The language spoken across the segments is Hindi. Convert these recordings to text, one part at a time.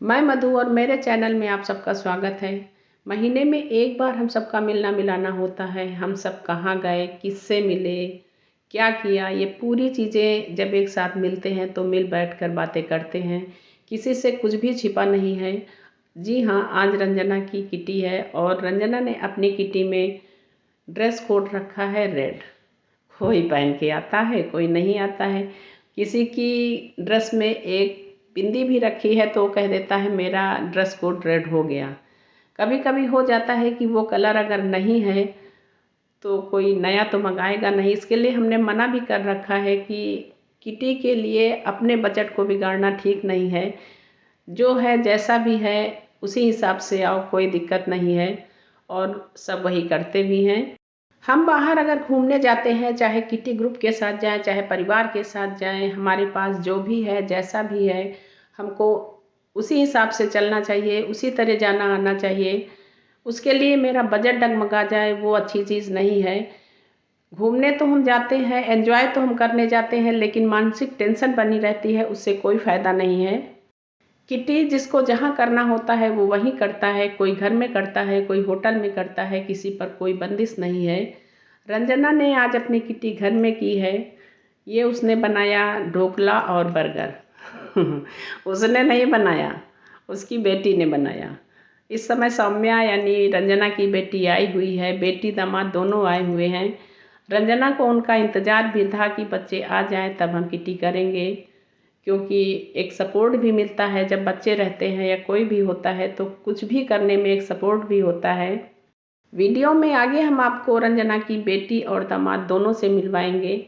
मैं मधु और मेरे चैनल में आप सबका स्वागत है। महीने में एक बार हम सबका मिलना मिलाना होता है। हम सब कहाँ गए, किससे मिले, क्या किया, ये पूरी चीज़ें जब एक साथ मिलते हैं तो मिल बैठकर बातें करते हैं। किसी से कुछ भी छिपा नहीं है। जी हाँ, आज रंजना की किटी है और रंजना ने अपनी किटी में ड्रेस कोड रखा है रेड। कोई पहन के आता है, कोई नहीं आता है। किसी की ड्रेस में एक बिंदी भी रखी है तो कह देता है मेरा ड्रेस कोड रेड हो गया। कभी कभी हो जाता है कि वो कलर अगर नहीं है तो कोई नया तो मंगाएगा नहीं। इसके लिए हमने मना भी कर रखा है कि किटी के लिए अपने बजट को बिगाड़ना ठीक नहीं है। जो है जैसा भी है उसी हिसाब से आओ, कोई दिक्कत नहीं है और सब वही करते भी हैं। हम बाहर अगर घूमने जाते हैं, चाहे किटी ग्रुप के साथ जाएं, चाहे परिवार के साथ जाएं, हमारे पास जो भी है जैसा भी है हमको उसी हिसाब से चलना चाहिए, उसी तरह जाना आना चाहिए। उसके लिए मेरा बजट डगमगा जाए वो अच्छी चीज़ नहीं है। घूमने तो हम जाते हैं, एंजॉय तो हम करने जाते हैं, लेकिन मानसिक टेंशन बनी रहती है, उससे कोई फ़ायदा नहीं है। किटी जिसको जहाँ करना होता है वो वहीं करता है। कोई घर में करता है, कोई होटल में करता है, किसी पर कोई बंदिश नहीं है। रंजना ने आज अपनी किटी घर में की है। ये उसने बनाया ढोकला और बर्गर। उसने नहीं बनाया, उसकी बेटी ने बनाया। इस समय सौम्या यानी रंजना की बेटी आई हुई है। बेटी दामाद दोनों आए हुए हैं। रंजना को उनका इंतज़ार भी था कि बच्चे आ जाएं तब हम किटी करेंगे, क्योंकि एक सपोर्ट भी मिलता है जब बच्चे रहते हैं या कोई भी होता है तो कुछ भी करने में एक सपोर्ट भी होता है। वीडियो में आगे हम आपको रंजना की बेटी और दामाद दोनों से मिलवाएंगे।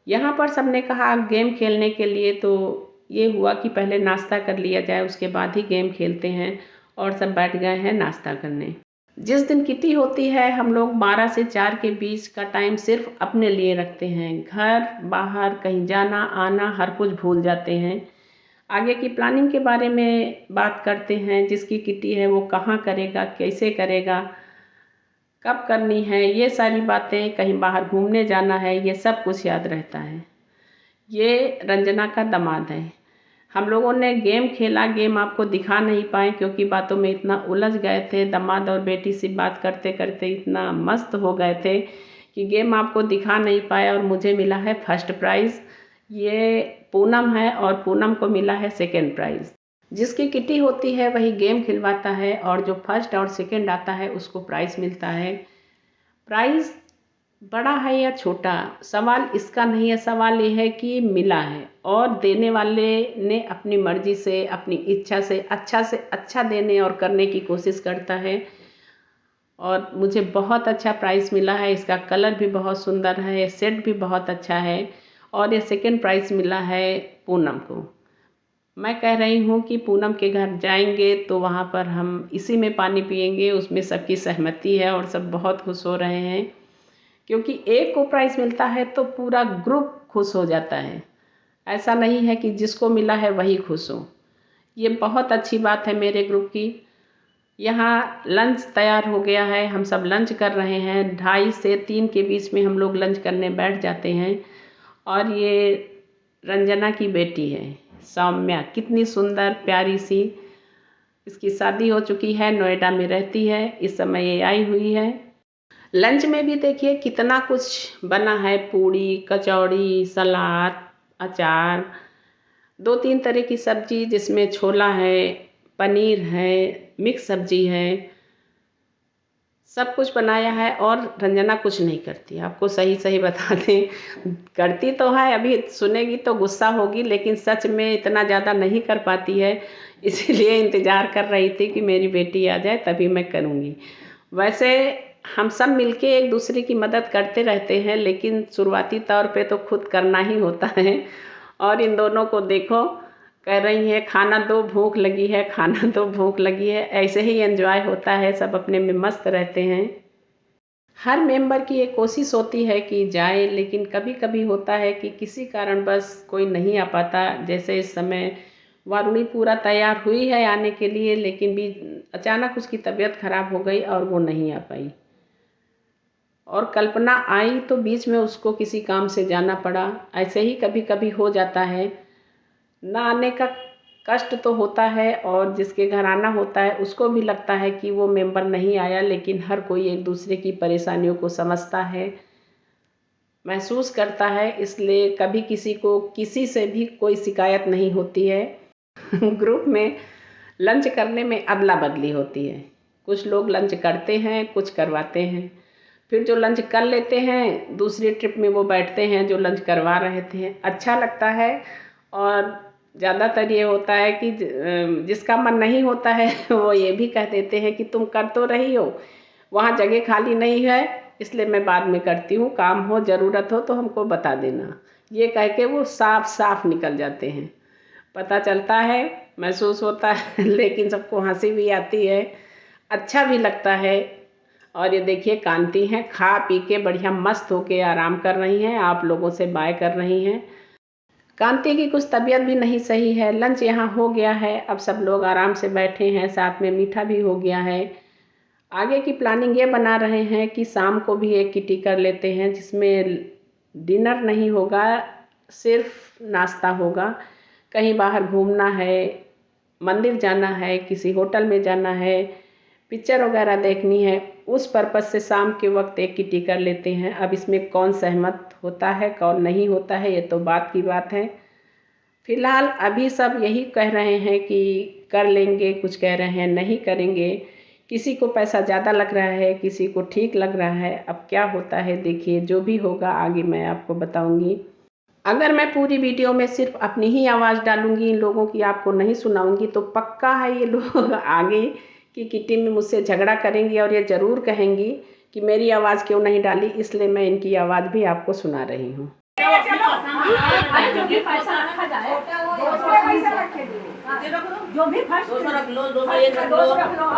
यहाँ पर सबने कहा गेम खेलने के लिए, तो ये हुआ कि पहले नाश्ता कर लिया जाए, उसके बाद ही गेम खेलते हैं और सब बैठ गए हैं नाश्ता करने। जिस दिन किटी होती है हम लोग 12 से 4 के बीच का टाइम सिर्फ अपने लिए रखते हैं। घर बाहर कहीं जाना आना हर कुछ भूल जाते हैं। आगे की प्लानिंग के बारे में बात करते हैं। जिसकी किटी है वो कहाँ करेगा, कैसे करेगा, कब करनी है, ये सारी बातें, कहीं बाहर घूमने जाना है, ये सब कुछ याद रहता है। ये रंजना का दामाद है। हम लोगों ने गेम खेला, गेम आपको दिखा नहीं पाए क्योंकि बातों में इतना उलझ गए थे। दामाद और बेटी से बात करते करते इतना मस्त हो गए थे कि गेम आपको दिखा नहीं पाया। और मुझे मिला है फर्स्ट प्राइज़। ये पूनम है और पूनम को मिला है सेकेंड प्राइज़। जिसकी किटी होती है वही गेम खिलवाता है और जो फर्स्ट और सेकेंड आता है उसको प्राइज़ मिलता है। प्राइज़ बड़ा है या छोटा सवाल इसका नहीं है, सवाल ये है कि मिला है और देने वाले ने अपनी मर्जी से, अपनी इच्छा से अच्छा देने और करने की कोशिश करता है। और मुझे बहुत अच्छा प्राइज़ मिला है। इसका कलर भी बहुत सुंदर है, सेट भी बहुत अच्छा है और ये सेकंड प्राइज़ मिला है पूनम को। मैं कह रही हूँ कि पूनम के घर जाएंगे तो वहाँ पर हम इसी में पानी पिएंगे, उसमें सबकी सहमति है और सब बहुत खुश हो रहे हैं क्योंकि एक को प्राइज़ मिलता है तो पूरा ग्रुप खुश हो जाता है। ऐसा नहीं है कि जिसको मिला है वही खुश हो। ये बहुत अच्छी बात है मेरे ग्रुप की। यहाँ लंच तैयार हो गया है, हम सब लंच कर रहे हैं। 2:30 से 3 के बीच में हम लोग लंच करने बैठ जाते हैं। और ये रंजना की बेटी है सौम्या, कितनी सुंदर प्यारी सी। इसकी शादी हो चुकी है, नोएडा में रहती है, इस समय ये आई हुई है। लंच में भी देखिए कितना कुछ बना है, पूड़ी, कचौड़ी, सलाद, अचार, 2-3 तरह की सब्जी जिसमें छोला है, पनीर है, मिक्स सब्जी है, सब कुछ बनाया है। और रंजना कुछ नहीं करती, आपको सही सही बता दें। करती तो है, अभी सुनेगी तो गुस्सा होगी, लेकिन सच में इतना ज़्यादा नहीं कर पाती है। इसीलिए इंतज़ार कर रही थी कि मेरी बेटी आ जाए तभी मैं करूँगी। वैसे हम सब मिलके एक दूसरे की मदद करते रहते हैं, लेकिन शुरुआती तौर पे तो खुद करना ही होता है। और इन दोनों को देखो, कह रही है खाना दो, भूख लगी है, खाना दो, भूख लगी है। ऐसे ही एंजॉय होता है, सब अपने में मस्त रहते हैं। हर मेंबर की एक कोशिश होती है कि जाए, लेकिन कभी कभी होता है कि किसी कारण बस कोई नहीं आ पाता। जैसे इस समय वारुणी पूरा तैयार हुई है आने के लिए, लेकिन भी अचानक उसकी तबीयत खराब हो गई और वो नहीं आ पाई। और कल्पना आई तो बीच में उसको किसी काम से जाना पड़ा। ऐसे ही कभी कभी हो जाता है। ना आने का कष्ट तो होता है और जिसके घर आना होता है उसको भी लगता है कि वो मेंबर नहीं आया, लेकिन हर कोई एक दूसरे की परेशानियों को समझता है, महसूस करता है, इसलिए कभी किसी को किसी से भी कोई शिकायत नहीं होती है। ग्रुप में लंच करने में अदला बदली होती है, कुछ लोग लंच करते हैं, कुछ करवाते हैं, फिर जो लंच कर लेते हैं दूसरी ट्रिप में वो बैठते हैं जो लंच करवा रहे थे। अच्छा लगता है। और ज़्यादातर ये होता है कि जिसका मन नहीं होता है वो ये भी कह देते हैं कि तुम कर तो रही हो, वहाँ जगह खाली नहीं है, इसलिए मैं बाद में करती हूँ, काम हो ज़रूरत हो तो हमको बता देना। ये कह के वो साफ साफ निकल जाते हैं। पता चलता है, महसूस होता है लेकिन सबको हंसी भी आती है, अच्छा भी लगता है। और ये देखिए कांति हैं, खा पी के बढ़िया मस्त होके आराम कर रही हैं, आप लोगों से बाय कर रही हैं। कांति की कुछ तबीयत भी नहीं सही है। लंच यहाँ हो गया है, अब सब लोग आराम से बैठे हैं, साथ में मीठा भी हो गया है। आगे की प्लानिंग ये बना रहे हैं कि शाम को भी एक किटी कर लेते हैं जिसमें डिनर नहीं होगा, सिर्फ नाश्ता होगा। कहीं बाहर घूमना है, मंदिर जाना है, किसी होटल में जाना है, पिक्चर वगैरह देखनी है, उस पर्पज़ से शाम के वक्त एक किटी कर लेते हैं। अब इसमें कौन सहमत होता है कौन नहीं होता है ये तो बात की बात है। फिलहाल अभी सब यही कह रहे हैं कि कर लेंगे, कुछ कह रहे हैं नहीं करेंगे, किसी को पैसा ज़्यादा लग रहा है, किसी को ठीक लग रहा है। अब क्या होता है देखिए, जो भी होगा आगे मैं आपको बताऊंगी। अगर मैं पूरी वीडियो में सिर्फ अपनी ही आवाज़ डालूंगी, इन लोगों की आपको नहीं सुनाऊंगी, तो पक्का है ये लोग आगे की किटी में मुझसे झगड़ा करेंगी और ये ज़रूर कहेंगी कि मेरी आवाज़ क्यों नहीं डाली, इसलिए मैं इनकी आवाज़ भी आपको सुना रही हूँ। जो भी फर्स्ट 200 रख लो, 201 रख लो,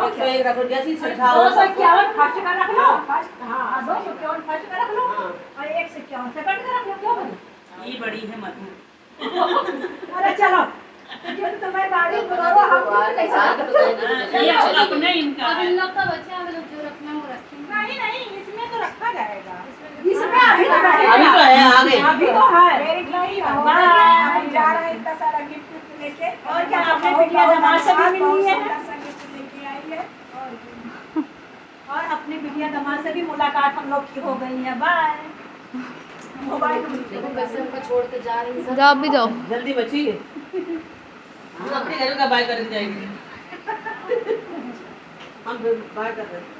101 रख लो, जैसी सुविधा हो। 251 फर्स्ट का रख लो, हाँ 251 फर्स्ट का रख लो और 151 सेकंड का रख लो। क्यों बनी ये बड़ी है मत। अरे चलो तो मैं गाड़ी बुलाओ, हम कैसे ये अपने इनका इन लोग का बच्चा, हम लोग जो रखना वो रखेंगे। नहीं इसमें तो रखा जाएगा, इसमें अभी तो है, आगे अभी तो है। वेरी गुड, हम जा रहे हैं इतना सारा गिफ्ट लेके। और क्या आपने बिटिया दामाद से भी मिलनी है, लेके आई है और अपनी बिटिया दामाद से भी मुलाकात हम लोग की हो गई है। बाय। मोबाइल को छोड़ के जा रही है, जाओ भी जाओ जल्दी बची हम अपने घर का बाय करके जाएंगे। हम बाय कर रहे हैं।